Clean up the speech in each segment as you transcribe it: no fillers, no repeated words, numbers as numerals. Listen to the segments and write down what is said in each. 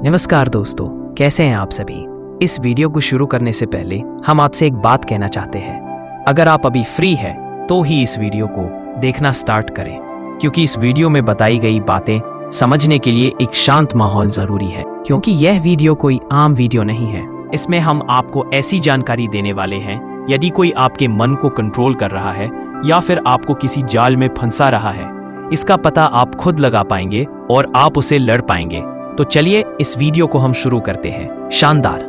नमस्कार दोस्तों, कैसे हैं आप सभी। इस वीडियो को शुरू करने से पहले हम आपसे एक बात कहना चाहते हैं। अगर आप अभी फ्री हैं तो ही इस वीडियो को देखना स्टार्ट करें, क्योंकि इस वीडियो में बताई गई बातें समझने के लिए एक शांत माहौल जरूरी है। क्योंकि यह वीडियो कोई आम वीडियो नहीं है। इसमें हम आपको ऐसी जानकारी देने वाले हैं, यदि कोई आपके मन को कंट्रोल कर रहा है या फिर आपको किसी जाल में फंसा रहा है, इसका पता आप खुद लगा पाएंगे और आप उसे लड़ पाएंगे। तो चलिए इस वीडियो को हम शुरू करते हैं। शानदार।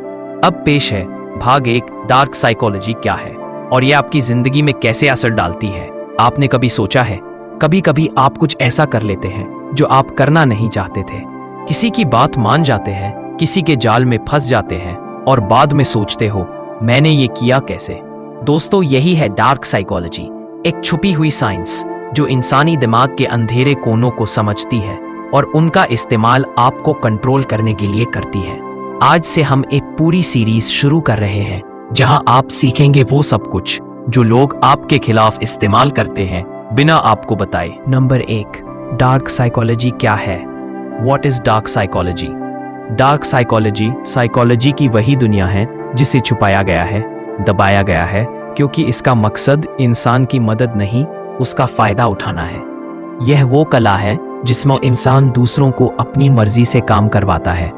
अब पेश है भाग 1, डार्क साइकोलॉजी क्या है और ये आपकी जिंदगी में कैसे असर डालती है। आपने कभी सोचा है, कभी कभी आप कुछ ऐसा कर लेते हैं जो आप करना नहीं चाहते थे। किसी की बात मान जाते हैं, किसी के जाल में फंस जाते हैं और बाद में सोचते हो मैंने ये किया कैसे। दोस्तों, यही है डार्क साइकोलॉजी, एक छुपी हुई साइंस जो इंसानी दिमाग के अंधेरे कोनों को समझती है और उनका इस्तेमाल आपको कंट्रोल करने के लिए करती है। आज से हम एक पूरी सीरीज शुरू कर रहे हैं जहां आप सीखेंगे वो सब कुछ जो लोग आपके खिलाफ इस्तेमाल करते हैं बिना आपको बताए। नंबर 1, डार्क साइकोलॉजी क्या है। What is dark psychology? Dark psychology की वही दुनिया है जिसे छुपाया गया है, दबाया गया है, क्योंकि इसका मकसद इंसान की मदद नहीं, उसका फायदा उठाना है। यह वो कला है जिसमें इंसान दूसरों को अपनी मर्जी से काम करवाता है,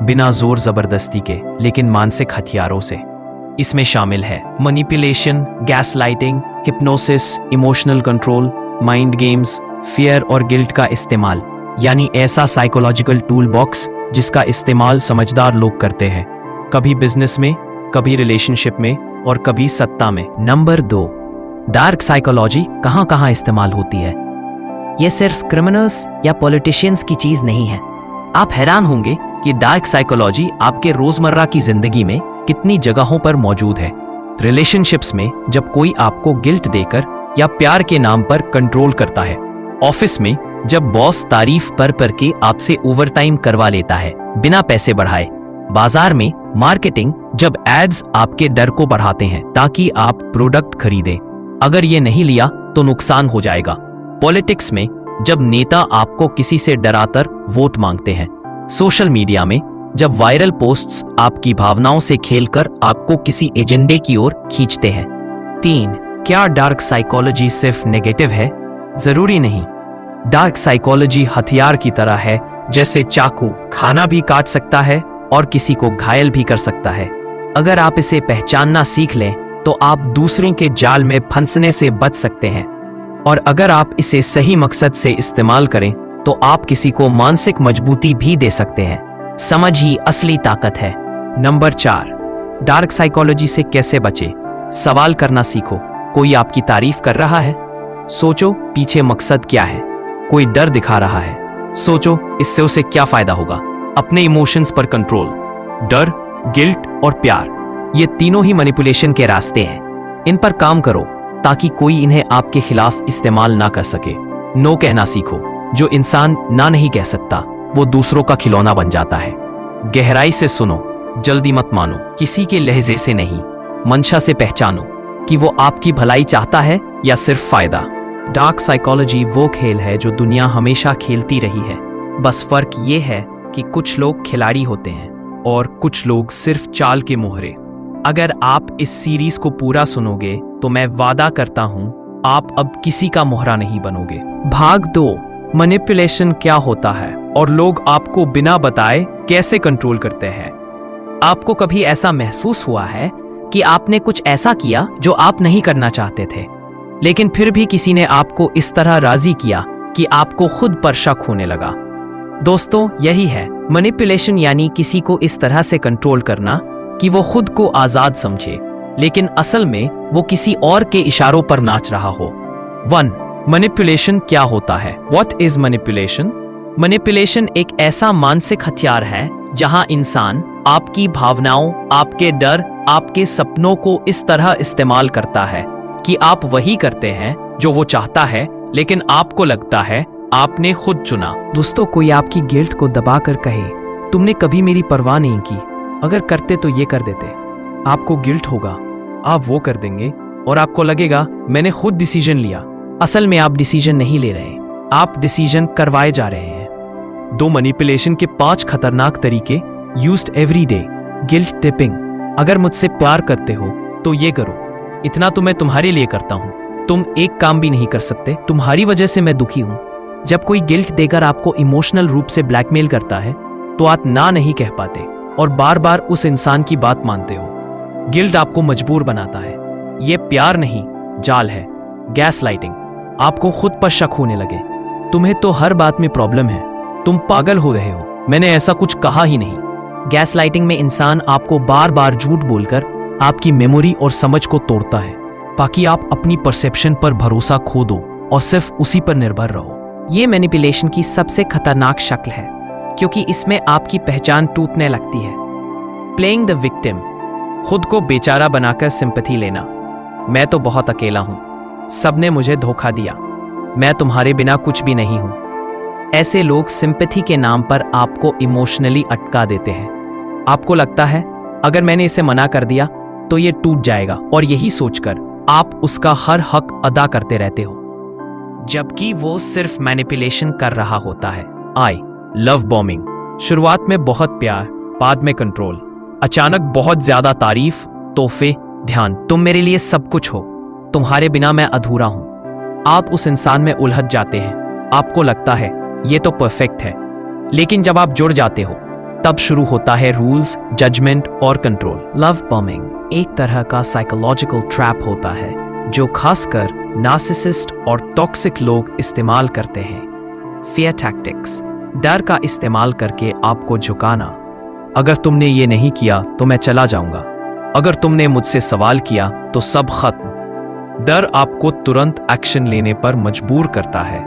बिना जोर जबरदस्ती के, लेकिन मानसिक हथियारों से। इसमें शामिल है manipulation, gaslighting, hypnosis, emotional control, mind games, fear और गिल्ट का इस्तेमाल, यानी ऐसा साइकोलॉजिकल टूल बॉक्स जिसका इस्तेमाल समझदार लोग करते हैं, कभी बिजनेस में, कभी रिलेशनशिप में और कभी सत्ता में। नंबर 2, डार्क साइकोलॉजी कहां कहां इस्तेमाल होती है। यह सिर्फ क्रिमिनल्स या पॉलिटिशियंस की चीज नहीं है। आप हैरान होंगे कि डार्क साइकोलॉजी आपके रोजमर्रा की जिंदगी में कितनी जगहों पर मौजूद है। रिलेशनशिप्स में, जब कोई आपको गिल्ट देकर या प्यार के नाम पर कंट्रोल करता है। ऑफिस में, जब बॉस तारीफ पर के आपसे ओवरटाइम करवा लेता है बिना पैसे बढ़ाए। बाजार में मार्केटिंग, जब एड्स आपके डर को बढ़ाते हैं ताकि आप प्रोडक्ट खरीदें। अगर ये नहीं लिया तो नुकसान हो जाएगा। पॉलिटिक्स में, जब नेता आपको किसी से डराकर वोट मांगते हैं। सोशल मीडिया में, जब वायरल पोस्ट्स आपकी भावनाओं से खेलकर आपको किसी एजेंडे की ओर खींचते हैं। 3, क्या डार्क साइकोलॉजी सिर्फ नेगेटिव है? जरूरी नहीं। डार्क साइकोलॉजी हथियार की तरह है, जैसे चाकू खाना भी काट सकता है और किसी को घायल भी कर सकता है। अगर आप इसे पहचानना सीख लें तो आप दूसरों के जाल में फंसने से बच सकते हैं, और अगर आप इसे सही मकसद से इस्तेमाल करें तो आप किसी को मानसिक मजबूती भी दे सकते हैं। समझ ही असली ताकत है। नंबर 4, डार्क साइकोलॉजी से कैसे बचे। सवाल करना सीखो। कोई आपकी तारीफ कर रहा है, सोचो पीछे मकसद क्या है। कोई डर दिखा रहा है, सोचो इससे उसे क्या फायदा होगा। अपने इमोशंस पर कंट्रोल। डर, गिल्ट और प्यार, ये तीनों ही मैनिपुलेशन के रास्ते हैं। इन पर काम करो ताकि कोई इन्हें आपके खिलाफ इस्तेमाल ना कर सके। नो कहना सीखो। जो इंसान ना नहीं कह सकता वो दूसरों का खिलौना बन जाता है। गहराई से सुनो, जल्दी मत मानो। किसी के लहजे से नहीं, मंशा से पहचानो कि वो आपकी भलाई चाहता है या सिर्फ फायदा। डार्क साइकोलॉजी वो खेल है जो दुनिया हमेशा खेलती रही है। बस फर्क ये है कि कुछ लोग खिलाड़ी होते हैं और कुछ लोग सिर्फ चाल के मोहरे। अगर आप इस सीरीज को पूरा सुनोगे तो मैं वादा करता हूं आप अब किसी का मोहरा नहीं बनोगे। भाग 2, मैनिपुलेशन क्या होता है और लोग आपको बिना बताए कैसे कंट्रोल करते हैं। आपको कभी ऐसा महसूस हुआ है कि आपने कुछ ऐसा किया जो आप नहीं करना चाहते थे, लेकिन फिर भी किसी ने आपको इस तरह राजी किया कि आपको खुद पर शक होने लगा। दोस्तों, यही है मैनिपुलेशन, यानी किसी को इस तरह से कंट्रोल करना कि वो खुद को आजाद समझे, लेकिन असल में वो किसी और के इशारों पर नाच रहा हो। 1, मैनिपुलेशन क्या होता है। What is manipulation? मैनिपुलेशन एक ऐसा मानसिक हथियार है जहां इंसान आपकी भावनाओं, आपके डर, आपके सपनों को इस तरह इस्तेमाल करता है कि आप वही करते हैं जो वो चाहता है, लेकिन आपको लगता है आपने खुद चुना। दोस्तों, कोई आपकी गिल्ट को दबाकर कहे तुमने कभी मेरी परवाह नहीं की, अगर करते तो ये कर देते। आपको गिल्ट होगा, आप वो कर देंगे और आपको लगेगा मैंने खुद डिसीजन लिया। असल में आप डिसीजन नहीं ले रहे, आप डिसीजन करवाए जा रहे हैं। दो मैनिपुलेशन के 5 खतरनाक तरीके used every day. Guilt tripping. अगर मुझसे प्यार करते हो तो ये करो, इतना तो मैं तुम्हारे लिए करता हूं, तुम एक काम भी नहीं कर सकते, तुम्हारी वजह से मैं दुखी हूं। जब कोई गिल्ट देकर आपको इमोशनल रूप से ब्लैकमेल करता है तो आप ना नहीं कह पाते और बार बार उस इंसान की बात मानते हो। गिल्ट आपको मजबूर बनाता है। ये प्यार नहीं, जाल है। Gas lighting. आपको खुद पर शक होने लगे, तुम्हें तो हर बात में प्रॉब्लम है, तुम पागल हो रहे हो, मैंने ऐसा कुछ कहा ही नहीं। गैस लाइटिंग में इंसान आपको बार बार झूठ बोलकर आपकी मेमोरी और समझ को तोड़ता है ताकि आप अपनी परसेप्शन पर भरोसा खो दो और सिर्फ उसी पर निर्भर रहो। ये मैनिपुलेशन की सबसे खतरनाक शक्ल है क्योंकि इसमें आपकी पहचान टूटने लगती है। Playing the victim. खुद को बेचारा बनाकर सिंपैथी लेना। मैं तो बहुत अकेला हूं, सबने मुझे धोखा दिया, मैं तुम्हारे बिना कुछ भी नहीं हूं। ऐसे लोग सिंपैथी के नाम पर आपको इमोशनली अटका देते हैं। आपको लगता है अगर मैंने इसे मना कर दिया तो ये टूट जाएगा और यही सोचकर आप उसका हर हक अदा करते रहते हो, जबकि वो सिर्फ मैनिपुलेशन कर रहा होता है। I love bombing. शुरुआत में बहुत प्यार, बाद में कंट्रोल, अचानक बहुत ज्यादा तारीफ, तोहफे, ध्यान। तुम मेरे लिए सब कुछ हो, तुम्हारे बिना मैं अधूरा हूं। आप उस इंसान में उलझ जाते हैं। आपको लगता है ये तो परफेक्ट है, लेकिन जब आप जुड़ जाते हो तब शुरू होता है रूल्स, जजमेंट और कंट्रोल। लव बॉम्बिंग एक तरह का साइकोलॉजिकल ट्रैप होता है जो खासकर नार्सिसिस्ट और टॉक्सिक लोग इस्तेमाल करते हैं। Fear tactics. डर का इस्तेमाल करके आपको झुकाना। अगर तुमने ये नहीं किया तो मैं चला जाऊंगा, अगर तुमने मुझसे सवाल किया तो सब खत्म। डर आपको तुरंत एक्शन लेने पर मजबूर करता है,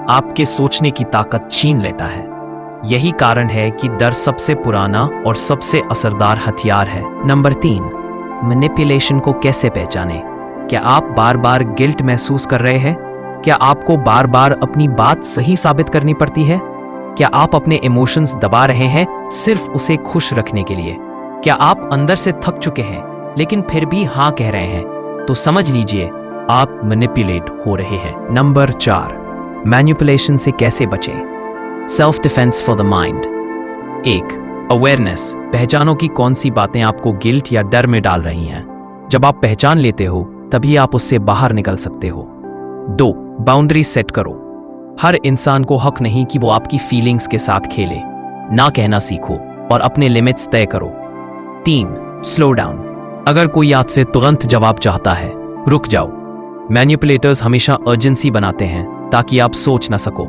आपके सोचने की ताकत छीन लेता है। यही कारण है कि डर सबसे पुराना और सबसे असरदार हथियार है। नंबर 3, मैनिपुलेशन को कैसे पहचानें? क्या आप बार बार गिल्ट महसूस कर रहे हैं? क्या आपको बार बार अपनी बात सही साबित करनी पड़ती है? क्या आप अपने इमोशंस दबा रहे हैं सिर्फ उसे खुश रखने के लिए? क्या आप अंदर से थक चुके हैं लेकिन फिर भी हाँ कह रहे हैं? तो समझ लीजिए आप मैनिपुलेट हो रहे हैं। नंबर 4, मैनिपुलेशन से कैसे बचें? Self defence for the mind. 1, awareness. पहचानो कि कौन सी बातें आपको गिल्ट या डर में डाल रही हैं। जब आप पहचान लेते हो तभी आप उससे बाहर निकल सकते हो। 2, बाउंड्री सेट करो। हर इंसान को हक नहीं कि वो आपकी फीलिंग्स के साथ खेले। ना कहना सीखो और अपने लिमिट्स तय करो। 3, स्लो डाउन। अगर कोई आपसे तुरंत जवाब चाहता है, रुक जाओ। मैनिपुलेटर्स हमेशा अर्जेंसी बनाते हैं ताकि आप सोच ना सको।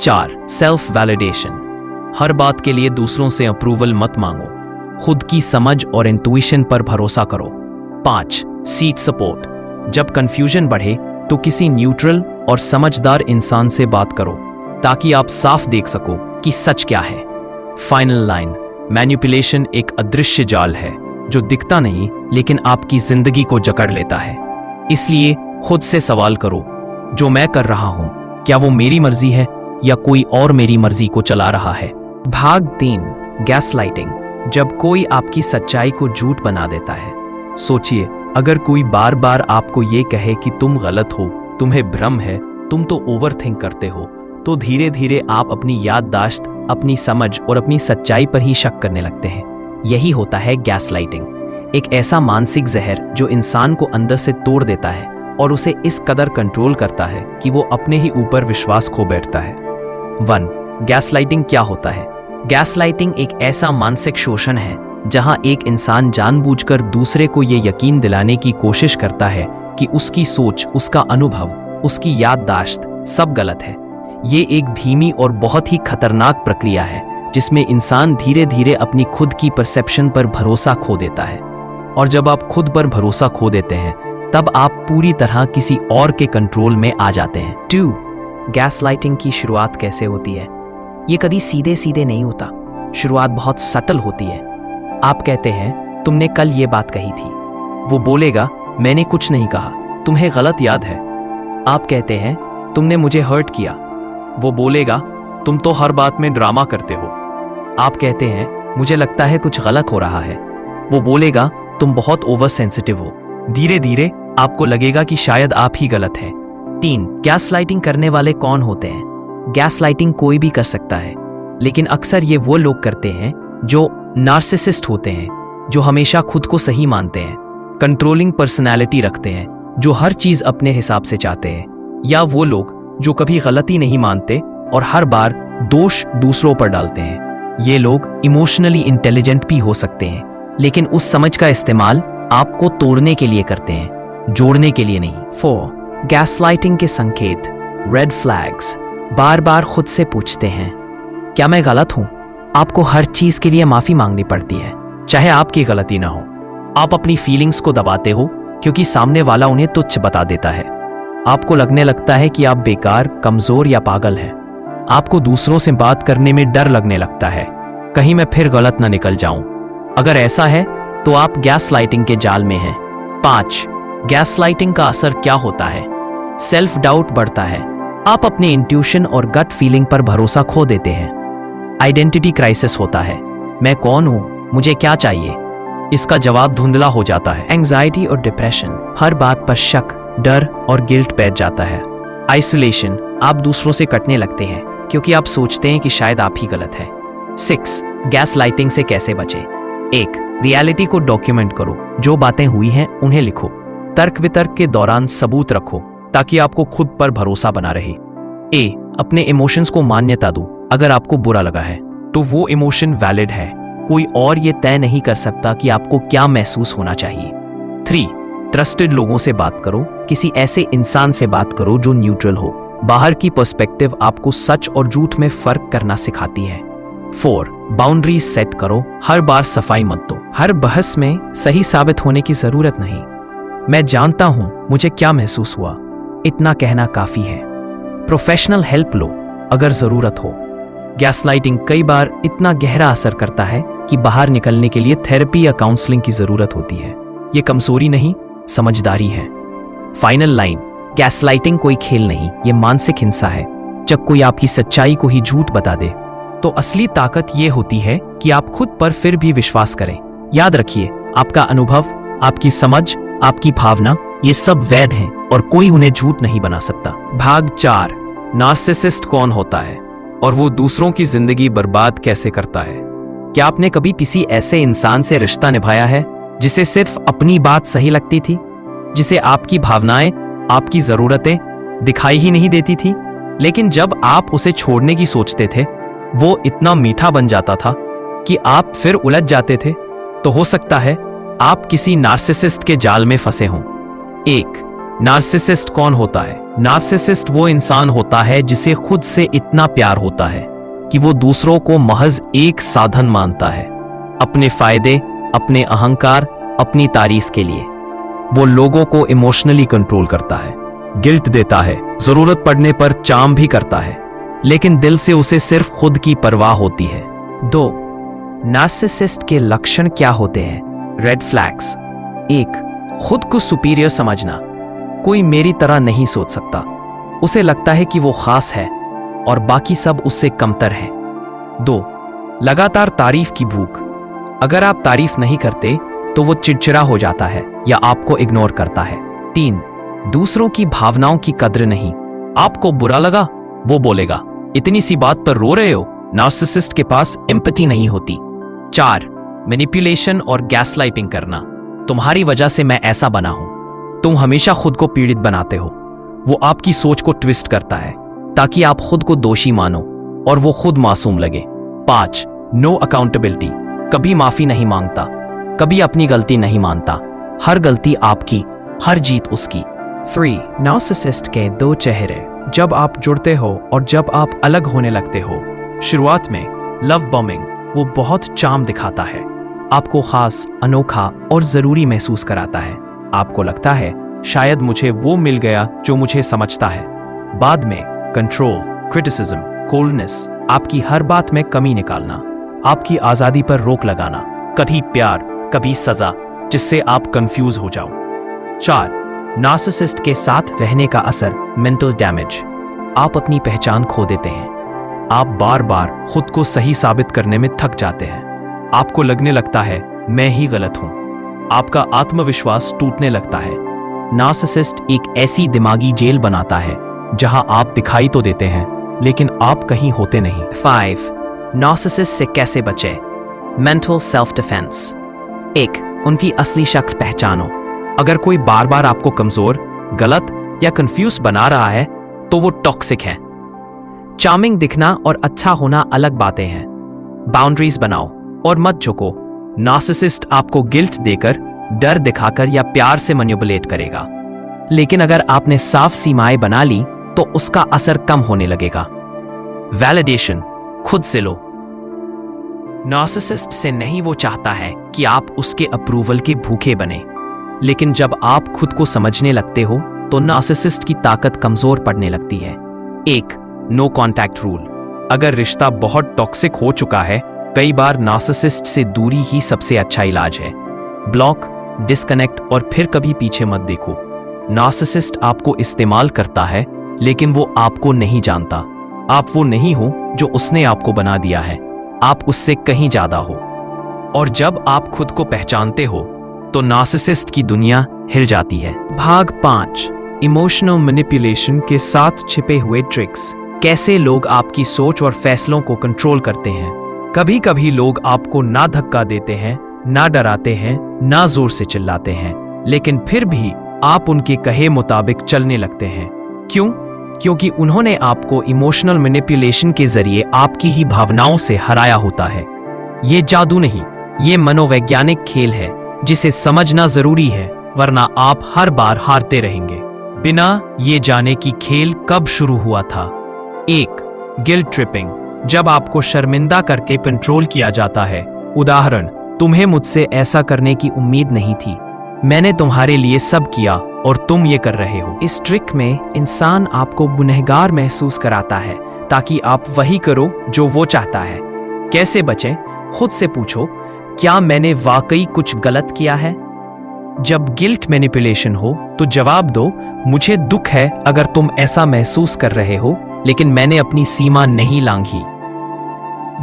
4, सेल्फ वैलिडेशन। हर बात के लिए दूसरों से अप्रूवल मत मांगो, खुद की समझ और इंट्यूशन पर भरोसा करो। 5, सीक सपोर्ट। जब कंफ्यूजन बढ़े तो किसी न्यूट्रल और समझदार इंसान से बात करो ताकि आप साफ देख सको कि सच क्या है। फाइनल लाइन, मैनिपुलेशन एक अदृश्य जाल है जो दिखता नहीं लेकिन आपकी जिंदगी को जकड़ लेता है। इसलिए खुद से सवाल करो, जो मैं कर रहा हूं क्या वो मेरी मर्जी है या कोई और मेरी मर्जी को चला रहा है? भाग 3, गैसलाइटिंग। जब कोई आपकी सच्चाई को झूठ बना देता है। सोचिए, अगर कोई बार बार आपको ये कहे कि तुम गलत हो, तुम्हें भ्रम है, तुम तो ओवरथिंक करते हो, तो धीरे धीरे आप अपनी याददाश्त, अपनी समझ और अपनी सच्चाई पर ही शक करने लगते हैं। यही होता है गैसलाइटिंग, एक ऐसा मानसिक जहर जो इंसान को अंदर से तोड़ देता है और उसे इस कदर कंट्रोल करता है कि वो अपने ही ऊपर विश्वास खो बैठता है। 1, गैसलाइटिंग क्या होता है? गैसलाइटिंग एक ऐसा मानसिक शोषण है जहां एक इंसान जानबूझकर दूसरे को ये यकीन दिलाने की कोशिश करता है कि उसकी सोच, उसका अनुभव, उसकी याददाश्त सब गलत है। ये एक धीमी और बहुत ही खतरनाक प्रक्रिया है जिसमें इंसान धीरे धीरे अपनी खुद की परसेप्शन पर भरोसा खो देता है। और जब आप खुद पर भरोसा खो देते हैं तब आप पूरी तरह किसी और के कंट्रोल में आ जाते हैं। 2, गैसलाइटिंग की शुरुआत कैसे होती है? ये कभी सीधे सीधे नहीं होता। शुरुआत बहुत सटल होती है। आप कहते हैं तुमने कल ये बात कही थी, वो बोलेगा मैंने कुछ नहीं कहा, तुम्हें गलत याद है। आप कहते हैं तुमने मुझे हर्ट किया, वो बोलेगा तुम तो हर बात में ड्रामा करते हो। आप कहते हैं मुझे लगता है कुछ गलत हो रहा है, वो बोलेगा तुम बहुत ओवर सेंसिटिव हो। धीरे धीरे आपको लगेगा कि शायद आप ही गलत हैं। 3, गैसलाइटिंग करने वाले कौन होते हैं? गैसलाइटिंग कोई भी कर सकता है, लेकिन अक्सर ये वो लोग करते हैं जो नार्सिसिस्ट होते हैं, जो हमेशा खुद को सही मानते हैं, कंट्रोलिंग पर्सनैलिटी रखते हैं, जो हर चीज अपने हिसाब से चाहते हैं, या वो लोग जो कभी गलती नहीं मानते और हर बार दोष दूसरों पर डालते हैं। ये लोग इमोशनली इंटेलिजेंट भी हो सकते हैं, लेकिन उस समझ का इस्तेमाल आपको तोड़ने के लिए करते हैं, जोड़ने के लिए नहीं। 4. गैसलाइटिंग के संकेत, रेड फ्लैग्स। बार बार खुद से पूछते हैं, क्या मैं गलत हूं? आपको हर चीज के लिए माफी मांगनी पड़ती है, चाहे आपकी गलती ना हो। आप अपनी फीलिंग्स को दबाते हो क्योंकि सामने वाला उन्हें तुच्छ बता देता है। आपको लगने लगता है कि आप बेकार, कमजोर या पागल हैं। आपको दूसरों से बात करने में डर लगने लगता है, कहीं मैं फिर गलत ना निकल जाऊं। अगर ऐसा है तो आप गैसलाइटिंग के जाल में हैं। 5. गैसलाइटिंग का असर क्या होता है? सेल्फ डाउट बढ़ता है। आप अपने इंट्यूशन और गट फीलिंग पर भरोसा खो देते हैं। आइडेंटिटी क्राइसिस होता है। मैं कौन हूं? मुझे क्या चाहिए? इसका जवाब धुंधला हो जाता है। एंजाइटी और डिप्रेशन, हर बात पर शक, डर और गिल्ट बैठ जाता है। आइसोलेशन, आप दूसरों से कटने लगते हैं क्योंकि आप सोचते हैं कि शायद आप ही गलत है। 6. गैसलाइटिंग से कैसे बचें? 1. रियलिटी को डॉक्यूमेंट करो। जो बातें हुई हैं उन्हें लिखो। तर्क वितर्क के दौरान सबूत रखो ताकि आपको खुद पर भरोसा बना रहे। ए. अपने इमोशंस को मान्यता दो। अगर आपको बुरा लगा है तो वो इमोशन वैलिड है। कोई और ये तय नहीं कर सकता कि आपको क्या महसूस होना चाहिए। 3. ट्रस्टेड लोगों से बात करो। किसी ऐसे इंसान से बात करो जो न्यूट्रल हो। बाहर की पर्सपेक्टिव आपको सच और झूठ में फर्क करना सिखाती है। 4. बाउंड्रीज सेट करो। हर बार सफाई मत दो। हर बहस में सही साबित होने की जरूरत नहीं। मैं जानता हूं मुझे क्या महसूस हुआ, इतना कहना काफी है। प्रोफेशनल हेल्प लो अगर जरूरत हो। गैसलाइटिंग कई बार इतना गहरा असर करता है कि बाहर निकलने के लिए थेरेपी या काउंसलिंग की जरूरत होती है। ये कमजोरी नहीं, समझदारी है। फाइनल लाइन, गैसलाइटिंग कोई खेल नहीं, ये मानसिक हिंसा है। जब कोई आपकी सच्चाई को ही झूठ बता दे तो असली ताकत ये होती है कि आप खुद पर फिर भी विश्वास करें। याद रखिए, आपका अनुभव, आपकी समझ, आपकी भावना, ये सब वैध हैं और कोई उन्हें झूठ नहीं बना सकता। भाग 4, नार्सिसिस्ट कौन होता है और वो दूसरों की जिंदगी बर्बाद कैसे करता है? क्या आपने कभी किसी ऐसे इंसान से रिश्ता निभाया है जिसे सिर्फ अपनी बात सही लगती थी, जिसे आपकी भावनाएं, आपकी जरूरतें दिखाई ही नहीं देती थी, लेकिन जब आप उसे छोड़ने की सोचते थे वो इतना मीठा बन जाता था कि आप फिर उलझ जाते थे? तो हो सकता है आप किसी नार्सिसिस्ट के जाल में फंसे हों। 1. नार्सिसिस्ट कौन होता है? नार्सिसिस्ट वो इंसान होता है जिसे खुद से इतना प्यार होता है कि वो दूसरों को महज एक साधन मानता है, अपने फायदे, अपने अहंकार, अपनी तारीफ के लिए। वो लोगों को इमोशनली कंट्रोल करता है, गिल्ट देता है, जरूरत पड़ने पर चार्म भी करता है, लेकिन दिल से उसे सिर्फ खुद की परवाह होती है। 2. नार्सिसिस्ट के लक्षण क्या होते हैं? Red flags. 1. खुद को सुपीरियर समझना। कोई मेरी तरह नहीं सोच सकता। उसे लगता है कि वो खास है और बाकी सब उससे कमतर हैं। 2. लगातार तारीफ की भूख। अगर आप तारीफ नहीं करते तो वो चिड़चिड़ा हो जाता है या आपको इग्नोर करता है। 3. दूसरों की भावनाओं की कद्र नहीं। आपको बुरा लगा, वो बोलेगा, इतनी सी बात पर रो रहे हो। नार्सिसिस्ट के पास एम्पैथी नहीं होती। 4. मैनिपुलेशन और गैसलाइटिंग करना। तुम्हारी वजह से मैं ऐसा बना हूं। तुम हमेशा खुद को पीड़ित बनाते हो। वो आपकी सोच को ट्विस्ट करता है ताकि आप खुद को दोषी मानो और वो खुद मासूम लगे। 5. No accountability. कभी माफी नहीं मांगता, कभी अपनी गलती नहीं मानता। हर गलती आपकी, हर जीत उसकी। 3. नार्सिसिस्ट के 2 चेहरे। जब आप जुड़ते हो और जब आप अलग होने लगते हो। शुरुआत में लव बॉम्बिंग, वो बहुत चार्म दिखाता है, आपको खास, अनोखा और जरूरी महसूस कराता है। आपको लगता है शायद मुझे वो मिल गया जो मुझे समझता है। बाद में कंट्रोल, क्रिटिसिज्म, कोल्डनेस, आपकी हर बात में कमी निकालना, आपकी आजादी पर रोक लगाना, कभी प्यार कभी सजा, जिससे आप कंफ्यूज हो जाओ। 4. नार्सिसिस्ट के साथ रहने का असर, मेंटल डैमेज। आप अपनी पहचान खो देते हैं। आप बार बार खुद को सही साबित करने में थक जाते हैं। आपको लगने लगता है मैं ही गलत हूं। आपका आत्मविश्वास टूटने लगता है। नार्सिसिस्ट एक ऐसी दिमागी जेल बनाता है जहां आप दिखाई तो देते हैं लेकिन आप कहीं होते नहीं। 5. नार्सिसिस्ट से कैसे बचें? Mental self defence. 1. उनकी असली शक्ल पहचानो। अगर कोई बार बार आपको कमजोर, गलत या कंफ्यूज बना रहा है तो वो टॉक्सिक है। चार्मिंग दिखना और अच्छा होना अलग बातें हैं। बाउंड्रीज बनाओ और मत झुको। नार्सिसिस्ट आपको गिल्ट देकर, डर दिखाकर या प्यार से मैनिपुलेट करेगा, लेकिन अगर आपने साफ सीमाएं बना ली तो उसका असर कम होने लगेगा। वैलिडेशन खुद से लो। नार्सिसिस्ट से नहीं वो चाहता है कि आप उसके अप्रूवल के भूखे बने, लेकिन जब आप खुद को समझने लगते हो तो नार्सिसिस्ट की ताकत कमजोर पड़ने लगती है। 1. No contact rule. अगर रिश्ता बहुत टॉक्सिक हो चुका है, कई बार नार्सिसिस्ट से दूरी ही सबसे अच्छा इलाज है। ब्लॉक, डिस्कनेक्ट और फिर कभी पीछे मत देखो। नार्सिसिस्ट आपको इस्तेमाल करता है, लेकिन वो आपको नहीं जानता। आप वो नहीं हो जो उसने आपको बना दिया है, आप उससे कहीं ज्यादा हो। और जब आप खुद को पहचानते हो तो नार्सिसिस्ट की दुनिया हिल जाती है। भाग 5, इमोशनल मैनिपुलेशन के साथ छिपे हुए ट्रिक्स। कैसे लोग आपकी सोच और फैसलों को कंट्रोल करते हैं। कभी कभी लोग आपको ना धक्का देते हैं, ना डराते हैं, ना जोर से चिल्लाते हैं, लेकिन फिर भी आप उनके कहे मुताबिक चलने लगते हैं। क्यों? क्योंकि उन्होंने आपको इमोशनल मैनिपुलेशन के जरिए आपकी ही भावनाओं से हराया होता है। ये जादू नहीं, ये मनोवैज्ञानिक खेल है जिसे समझना जरूरी है, वरना आप हर बार हारते रहेंगे बिना ये जाने कि खेल कब शुरू हुआ था। 1. Guilt tripping. जब आपको शर्मिंदा करके कंट्रोल किया जाता है। उदाहरण, तुम्हें मुझसे ऐसा करने की उम्मीद नहीं थी, मैंने तुम्हारे लिए सब किया और तुम ये कर रहे हो। इस ट्रिक में इंसान आपको गुनहगार महसूस कराता है ताकि आप वही करो जो वो चाहता है। कैसे बचें? खुद से पूछो, क्या मैंने वाकई कुछ गलत किया है? जब गिल्ट मैनिपुलेशन हो तो जवाब दो, मुझे दुख है अगर तुम ऐसा महसूस कर रहे हो, लेकिन मैंने अपनी सीमा नहीं लांघी।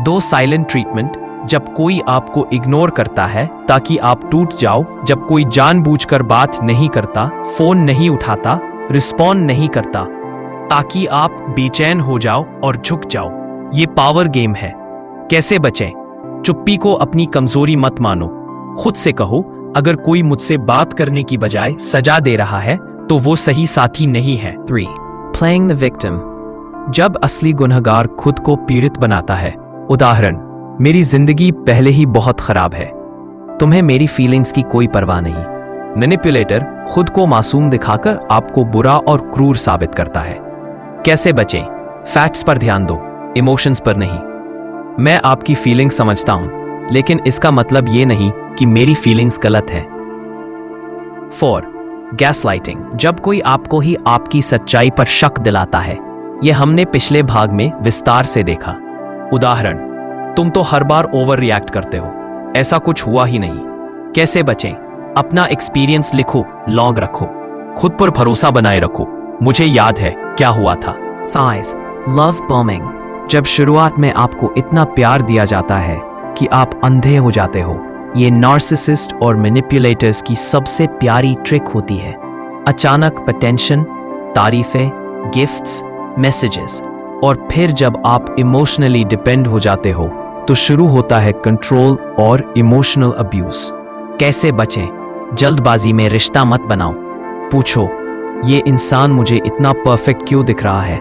2. Silent treatment. जब कोई आपको इग्नोर करता है ताकि आप टूट जाओ, जब कोई जानबूझकर बात नहीं करता, फोन नहीं उठाता, रिस्पॉन्ड नहीं करता, ताकि आप बेचैन हो जाओ और झुक जाओ, ये पावर गेम है। कैसे बचें? चुप्पी को अपनी कमजोरी मत मानो। खुद से कहो, अगर कोई मुझसे बात करने की बजाय सजा दे रहा है तो वो सही साथी नहीं है। 3. Playing the victim. जब असली गुनहगार खुद को पीड़ित बनाता है। उदाहरण, मेरी जिंदगी पहले ही बहुत खराब है, तुम्हें मेरी फीलिंग्स की कोई परवाह नहीं। मैनिपुलेटर खुद को मासूम दिखाकर आपको बुरा और क्रूर साबित करता है। कैसे बचें? फैक्ट्स पर ध्यान दो, इमोशंस पर नहीं। मैं आपकी फीलिंग्स समझता हूं, लेकिन इसका मतलब ये नहीं कि मेरी फीलिंग्स गलत है। 4. गैसलाइटिंग। जब कोई आपको ही आपकी सच्चाई पर शक दिलाता है। यह हमने पिछले भाग में विस्तार से देखा। उदाहरण, तुम तो हर बार ओवर रिएक्ट करते हो, ऐसा कुछ हुआ ही नहीं। कैसे बचें? अपना एक्सपीरियंस लिखो, लॉग रखो, खुद पर भरोसा बनाए रखो, मुझे याद है क्या हुआ था। Size love bombing. जब शुरुआत में आपको इतना प्यार दिया जाता है कि आप अंधे हो जाते हो, ये नार्सिसिस्ट और मैनिपुलेटर्स की सबसे प्यारी ट्रिक होती है। अचानक अटेंशन, तारीफें, गिफ्ट्स, मैसेजेस, और फिर जब आप इमोशनली डिपेंड हो जाते हो तो शुरू होता है कंट्रोल और इमोशनल अब्यूज। कैसे बचें? जल्दबाजी में रिश्ता मत बनाओ, पूछो, ये इंसान मुझे इतना परफेक्ट क्यों दिख रहा है।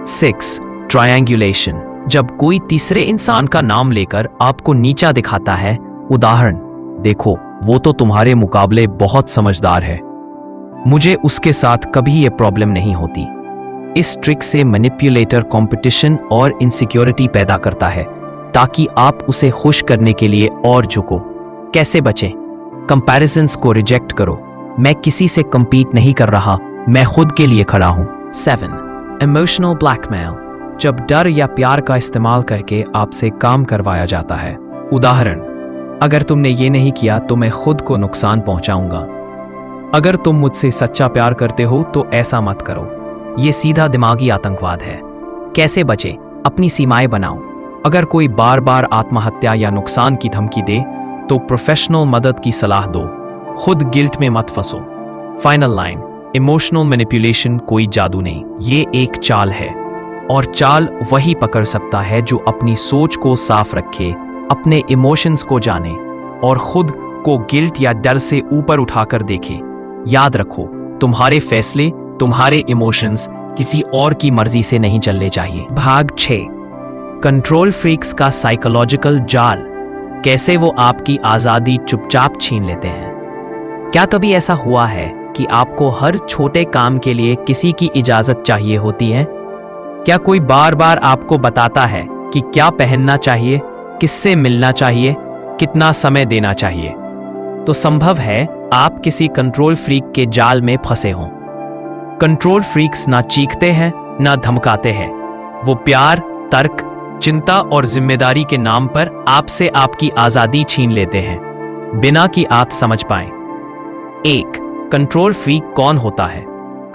6. ट्रायंगुलेशन। जब कोई तीसरे इंसान का नाम लेकर आपको नीचा दिखाता है। उदाहरण, देखो वो तो तुम्हारे मुकाबले बहुत समझदार है, मुझे उसके साथ कभी ये प्रॉब्लम नहीं होती। इस ट्रिक से मैनिपुलेटर कंपटीशन और इनसिक्योरिटी पैदा करता है ताकि आप उसे खुश करने के लिए और झुको। कैसे बचें? कंपैरिजंस को रिजेक्ट करो, मैं किसी से compete नहीं कर रहा, मैं खुद के लिए खड़ा हूं। 7. Emotional blackmail. जब डर या प्यार का इस्तेमाल करके आपसे काम करवाया जाता है। उदाहरण, अगर तुमने ये नहीं किया तो मैं खुद को नुकसान पहुंचाऊंगा, अगर तुम मुझसे सच्चा प्यार करते हो तो ऐसा मत करो। ये सीधा दिमागी आतंकवाद है। कैसे बचें? अपनी सीमाएं बनाओ। अगर कोई बार बार आत्महत्या या नुकसान की धमकी दे तो प्रोफेशनल मदद की सलाह दो, खुद गिल्ट में मत फंसो। फाइनल लाइन, इमोशनल मैनिपुलेशन कोई जादू नहीं, ये एक चाल है। और चाल वही पकड़ सकता है जो अपनी सोच को साफ रखे, अपने इमोशंस को जाने और खुद को गिल्ट या डर से ऊपर उठाकर देखे। याद रखो, तुम्हारे फैसले, तुम्हारे इमोशंस किसी और की मर्जी से नहीं चलने चाहिए। भाग 6, कंट्रोल फ्रीक्स का साइकोलॉजिकल जाल, कैसे वो आपकी आजादी चुपचाप छीन लेते हैं। क्या कभी ऐसा हुआ है कि आपको हर छोटे काम के लिए किसी की इजाजत चाहिए होती है? क्या कोई बार बार आपको बताता है कि क्या पहनना चाहिए, किससे मिलना चाहिए, कितना समय देना चाहिए? तो संभव है आप किसी कंट्रोल फ्रीक के जाल में फंसे हों। कंट्रोल फ्रीक्स ना चीखते हैं ना धमकाते हैं, वो प्यार, तर्क, चिंता और जिम्मेदारी के नाम पर आपसे आपकी आजादी छीन लेते हैं बिना कि आप समझ पाएं। 1. कंट्रोल फ्रीक कौन होता है?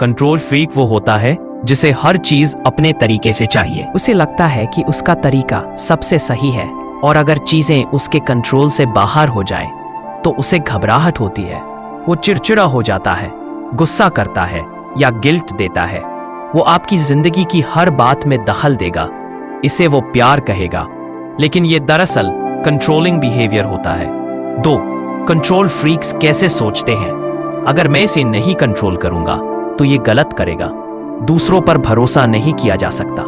कंट्रोल फ्रीक वो होता है जिसे हर चीज अपने तरीके से चाहिए। उसे लगता है कि उसका तरीका सबसे सही है और अगर चीजें उसके कंट्रोल से बाहर हो जाए तो उसे घबराहट होती है। वो चिड़चिड़ा हो जाता है, गुस्सा करता है या गिल्ट देता है। वो आपकी जिंदगी की हर बात में दखल देगा। इसे वो प्यार कहेगा, लेकिन ये दरअसल कंट्रोलिंग बिहेवियर होता है। 2. कंट्रोल फ्रीक्स कैसे सोचते हैं? अगर मैं इसे नहीं कंट्रोल करूंगा तो ये गलत करेगा। दूसरों पर भरोसा नहीं किया जा सकता।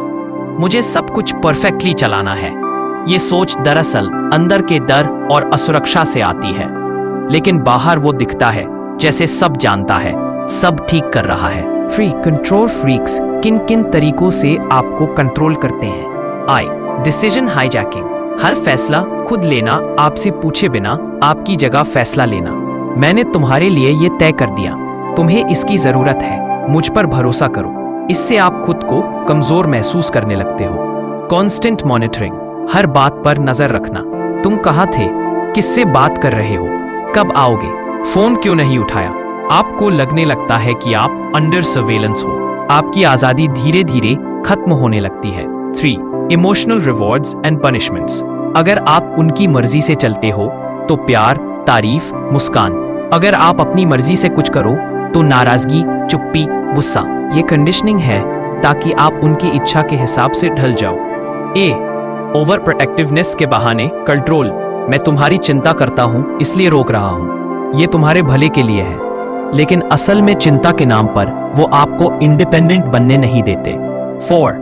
मुझे सब कुछ परफेक्टली चलाना है। ये सोच दरअसल अंदर के डर और असुरक्षा से आती है, लेकिन बाहर वो दिखता है जैसे सब जानता है, सब ठीक कर रहा है। कंट्रोल फ्रीक्स किन किन तरीकों से आपको कंट्रोल करते हैं? डिसीजन हाईजैकिंग, हर फैसला खुद लेना, आपसे पूछे बिना आपकी जगह फैसला लेना। मैंने तुम्हारे लिए ये तय कर दिया, तुम्हें इसकी जरूरत है, मुझ पर भरोसा करो। इससे आप खुद को कमजोर महसूस करने लगते हो। कांस्टेंट मॉनिटरिंग, हर बात पर नजर रखना। तुम कहाँ थे, किससे बात कर रहे हो, कब आओगे, फोन क्यों नहीं उठाया? आपको लगने लगता है कि आप अंडर सर्वेलेंस हो। आपकी आजादी धीरे धीरे खत्म होने लगती है। 3. इमोशनल रिवॉर्ड्स एंड पनिशमेंट्स, अगर आप उनकी मर्जी से चलते हो तो प्यार, तारीफ, मुस्कान। अगर आप अपनी मर्जी से कुछ करो तो नाराजगी, चुप्पी, गुस्सा। ये कंडीशनिंग है ताकि आप उनकी इच्छा के हिसाब से ढल जाओ। ओवर प्रोटेक्टिवनेस के बहाने कंट्रोल, मैं तुम्हारी चिंता करता हूं इसलिए रोक रहा हूं, ये तुम्हारे भले के लिए है। लेकिन असल में चिंता के नाम पर वो आपको इंडिपेंडेंट बनने नहीं देते। 4.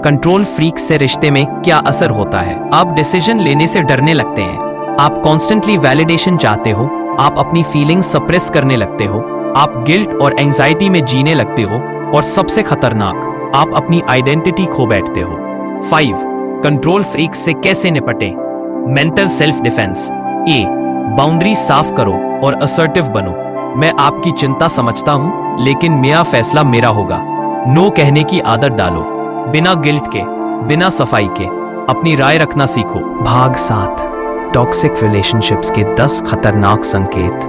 कंट्रोल फ्रीक से रिश्ते में क्या असर होता है? आप डिसीजन लेने से डरने लगते हैं। आप कॉन्स्टेंटली वैलिडेशन चाहते हो। आप अपनी फीलिंग्स सप्रेस करने लगते हो। आप गिल्ट और एंजाइटी में जीने लगते हो और सबसे खतरनाक, आप अपनी आइडेंटिटी खो बैठते हो। 5. कंट्रोल फ्रीक से कैसे निपटें? Mental self defence. बाउंड्री साफ करो और असर्टिव बनो। मैं आपकी चिंता समझता हूं, लेकिन मेरा फैसला मेरा होगा। नो कहने की आदत डालो, बिना गिल्ट के, बिना सफाई के। अपनी राय रखना सीखो। भाग 7, टॉक्सिक रिलेशनशिप्स के 10 खतरनाक संकेत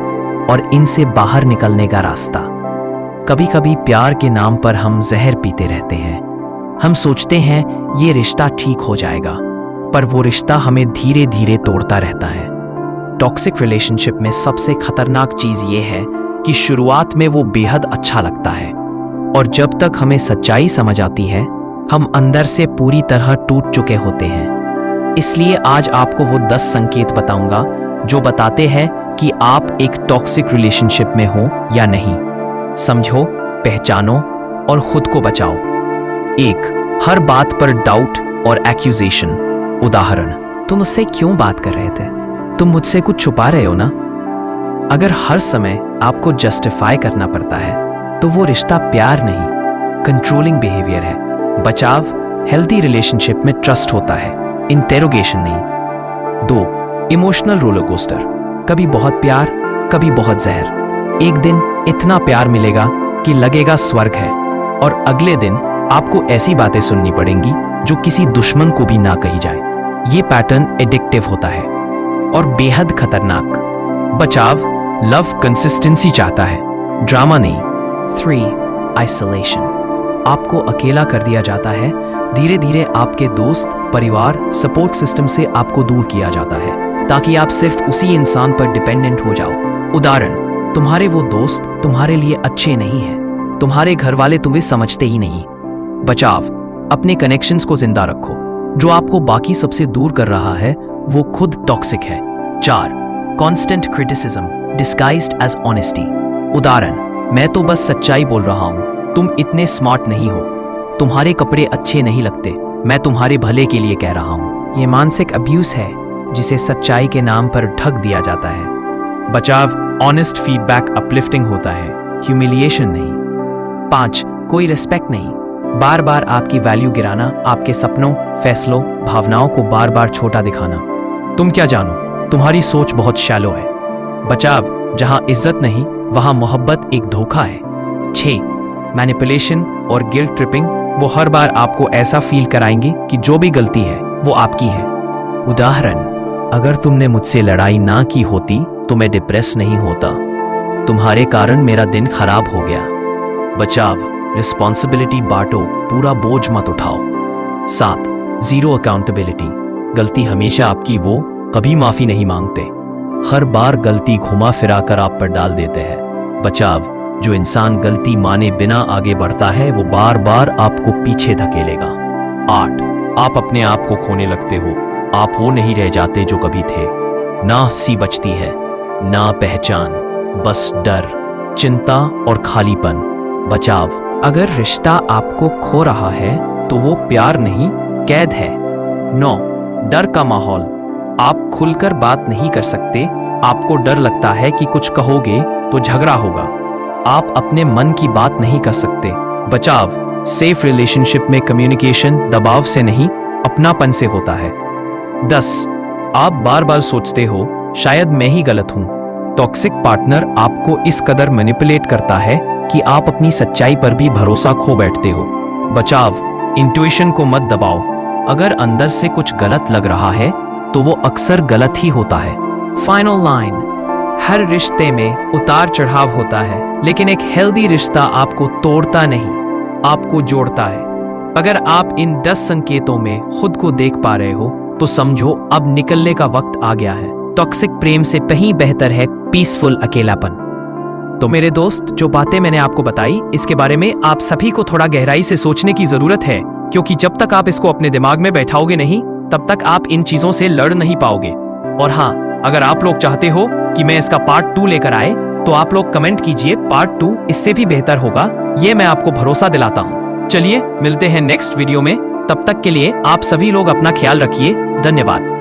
और इनसे बाहर निकलने का रास्ता। कभी कभी प्यार के नाम पर हम जहर पीते रहते हैं। हम सोचते हैं ये रिश्ता ठीक हो जाएगा, पर वो रिश्ता हमें धीरे धीरे तोड़ता रहता है। टॉक्सिक रिलेशनशिप में सबसे खतरनाक चीज ये है कि शुरुआत में वो बेहद अच्छा लगता है और जब तक हमें सच्चाई समझ आती है हम अंदर से पूरी तरह टूट चुके होते हैं। इसलिए आज आपको वो 10 संकेत बताऊंगा जो बताते हैं कि आप एक टॉक्सिक रिलेशनशिप में हो या नहीं। समझो, पहचानो और खुद को बचाओ। 1. हर बात पर डाउट और एक्यूजेशन। उदाहरण, तुम मुझसे क्यों बात कर रहे थे? तुम मुझसे कुछ छुपा रहे हो ना? अगर हर समय आपको जस्टिफाई करना पड़ता है तो वो रिश्ता प्यार नहीं, कंट्रोलिंग बिहेवियर है। बचाव, हेल्थी रिलेशनशिप में ट्रस्ट होता है, इंटेरोगेशन नहीं। 2. Emotional roller coaster. कभी बहुत प्यार, कभी बहुत जहर। एक दिन इतना प्यार मिलेगा कि लगेगा स्वर्ग है और अगले दिन आपको ऐसी बातें सुननी पड़ेंगी जो किसी दुश्मन को भी ना कही जाए। ये पैटर्न एडिक्टिव होता है। और बेहद खतरनाक, बचाव, लव कंसिस्टेंसी चाहता है, ड्रामा नहीं। 3. आइसोलेशन। आपको अकेला कर दिया जाता है। धीरे धीरे आपके दोस्त, परिवार, सपोर्ट सिस्टम से आपको दूर किया जाता है ताकि आप सिर्फ उसी इंसान पर डिपेंडेंट हो जाओ। उदाहरण, तुम्हारे वो दोस्त तुम्हारे लिए अच्छे नहीं हैं, तुम्हारे घर वाले तुम्हें समझते ही नहीं। बचाव, अपने कनेक्शंस को जिंदा रखो। जो आपको बाकी सबसे दूर कर रहा है वो खुद टॉक्सिक है। 4. Constant criticism disguised as honesty. उदाहरण, मैं तो बस सच्चाई बोल रहा हूं, तुम इतने स्मार्ट नहीं हो, तुम्हारे कपड़े अच्छे नहीं लगते, मैं तुम्हारे भले के लिए कह रहा हूं। ये मानसिक अब्यूज है जिसे सच्चाई के नाम पर ढक दिया जाता है। बचाव, ऑनेस्ट फीडबैक अपलिफ्टिंग होता है, ह्यूमिलिएशन नहीं। 5. कोई रिस्पेक्ट नहीं। बार बार आपकी वैल्यू गिराना, आपके सपनों, फैसलों, भावनाओं को बार बार छोटा दिखाना। तुम क्या जानो, तुम्हारी सोच बहुत शैलो है। बचाव, जहां इज्जत नहीं वहां मोहब्बत एक धोखा है। 6. मैनिपुलेशन और गिल्ट ट्रिपिंग। वो हर बार आपको ऐसा फील कराएंगे कि जो भी गलती है वो आपकी है। उदाहरण, अगर तुमने मुझसे लड़ाई ना की होती तो मैं डिप्रेस नहीं होता, तुम्हारे कारण मेरा दिन खराब हो गया। बचाव, रिस्पॉन्सिबिलिटी बांटो, पूरा बोझ मत उठाओ। 7. Zero accountability. गलती हमेशा आपकी, वो कभी माफी नहीं मांगते, हर बार गलती घुमा फिरा कर आप पर डाल देते हैं। बचाव, जो इंसान गलती माने बिना आगे बढ़ता है वो बार बार आपको पीछे धकेलेगा। 8. आप अपने आप को खोने लगते हो, आप वो नहीं रह जाते जो कभी थे। ना हंसी बचती है, ना पहचान, बस डर, चिंता और खालीपन। बचाव, अगर रिश्ता आपको खो रहा है तो वो प्यार नहीं, कैद है। 9. डर का माहौल। आप खुलकर बात नहीं कर सकते, आपको डर लगता है कि कुछ कहोगे तो झगड़ा होगा, आप अपने मन की बात नहीं कर सकते। बचाव, सेफ रिलेशनशिप में कम्युनिकेशन दबाव से नहीं अपनापन से होता है। 10. आप बार बार सोचते हो शायद मैं ही गलत हूं। टॉक्सिक पार्टनर आपको इस कदर मैनिपुलेट करता है कि आप अपनी सच्चाई पर भी भरोसा खो बैठते हो। बचाव, इंट्यूशन को मत दबाओ, अगर अंदर से कुछ गलत लग रहा है तो वो अक्सर गलत ही होता है। फाइनल लाइन, हर रिश्ते में उतार चढ़ाव होता है, लेकिन एक हेल्दी रिश्ता आपको तोड़ता नहीं, आपको जोड़ता है। अगर आप इन 10 संकेतों में खुद को देख पा रहे हो तो समझो अब निकलने का वक्त आ गया है। टॉक्सिक प्रेम से कहीं बेहतर है पीसफुल अकेलापन। तो मेरे दोस्त, जो बातें मैंने आपको बताई इसके बारे में आप सभी को थोड़ा गहराई से सोचने की जरूरत है, क्योंकि जब तक आप इसको अपने दिमाग में बैठाओगे नहीं तब तक आप इन चीजों से लड़ नहीं पाओगे। और हाँ, अगर आप लोग चाहते हो कि मैं इसका पार्ट 2 लेकर आए तो आप लोग कमेंट कीजिए, पार्ट 2 इससे भी बेहतर होगा, ये मैं आपको भरोसा दिलाता हूँ। चलिए मिलते हैं नेक्स्ट वीडियो में, तब तक के लिए आप सभी लोग अपना ख्याल रखिए। धन्यवाद।